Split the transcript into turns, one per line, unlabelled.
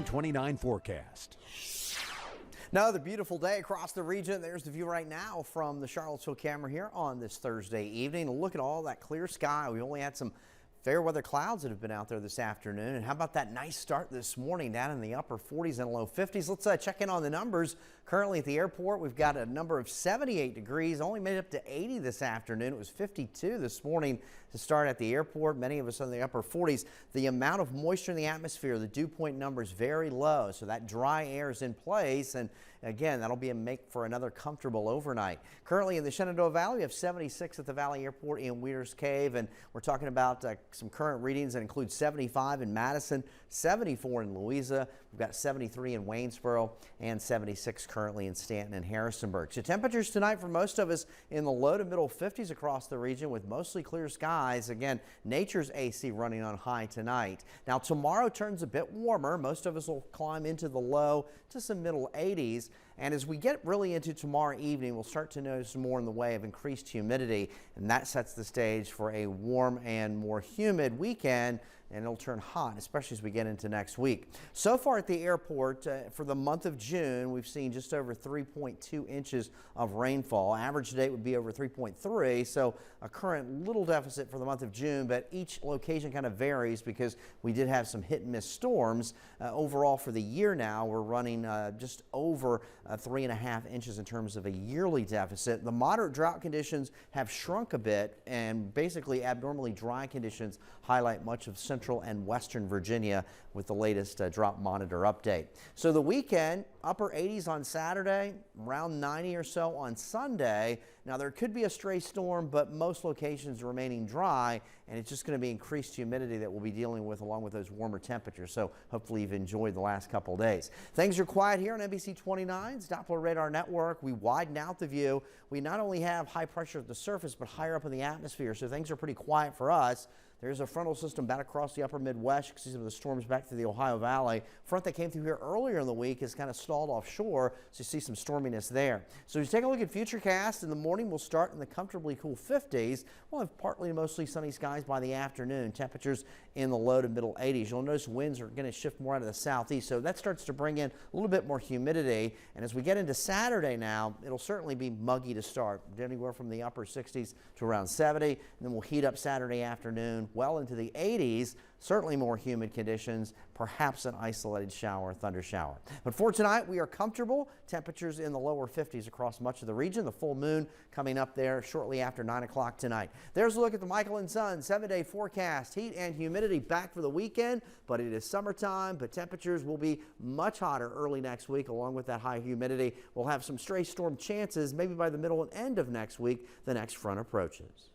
29 forecast.
Another beautiful day across the region. There's the view right now from the Charlottesville camera here on this Thursday evening. Look at all that clear sky. We only had some fair weather clouds that have been out there this afternoon. And how about that nice start this morning down in the upper 40s and low 50s? Let's check in on the numbers. Currently at the airport, we've got a number of 78 degrees, only made it up to 80 this afternoon. It was 52 this morning to start at the airport. Many of us in the upper 40s. The amount of moisture in the atmosphere, the dew point number is very low, so that dry air is in place. And again, that'll be a make for another comfortable overnight. Currently in the Shenandoah Valley, we have 76 at the Valley Airport in Weir's Cave, and we're talking about some current readings that include 75 in Madison, 74 in Louisa. We've got 73 in Waynesboro and 76 currently in Stanton and Harrisonburg. So temperatures tonight for most of us in the low to middle 50s across the region with mostly clear skies. Again, nature's AC running on high tonight. Now tomorrow turns a bit warmer. Most of us will climb into the low to some middle 80s. And as we get really into tomorrow evening, we'll start to notice more in the way of increased humidity, and that sets the stage for a warm and more humid weekend, and it'll turn hot, especially as we get into next week. So far at the airport, for the month of June, we've seen just over 3.2 inches of rainfall. Average today would be over 3.3, so a current little deficit for the month of June, but each location kind of varies because we did have some hit and miss storms. Overall for the year now, we're running just over 3.5 inches in terms of a yearly deficit. The moderate drought conditions have shrunk a bit, and basically abnormally dry conditions highlight much of central and western Virginia with the latest drought monitor update. So the weekend, upper 80s on Saturday, around 90 or so on Sunday. Now there could be a stray storm, but most locations remaining dry, and it's just going to be increased humidity that we'll be dealing with along with those warmer temperatures. So hopefully you've enjoyed the last couple of days. Things are quiet here on NBC29's Doppler radar network. We widen out the view. We not only have high pressure at the surface, but higher up in the atmosphere, so things are pretty quiet for us. There's a frontal system back across the upper Midwest. You can see some of the storms back through the Ohio Valley. Front that came through here earlier in the week is kind of stalled offshore, so you see some storminess there. So as you take a look at Futurecast, in the morning we'll start in the comfortably cool 50s. We'll have partly to mostly sunny skies by the afternoon. Temperatures in the low to middle 80s. You'll notice winds are going to shift more out of the southeast, so that starts to bring in a little bit more humidity. And as we get into Saturday now, it'll certainly be muggy to start, anywhere from the upper 60s to around 70. And then we'll heat up Saturday afternoon well into the 80s, certainly more humid conditions, perhaps an isolated shower, thunder shower. But for tonight, we are comfortable. Temperatures in the lower 50s across much of the region. The full moon coming up there shortly after 9 o'clock tonight. There's a look at the Michael and Son 7-day forecast. Heat and humidity back for the weekend, but it is summertime, but temperatures will be much hotter early next week along with that high humidity. We'll have some stray storm chances maybe by the middle and end of next week. The next front approaches.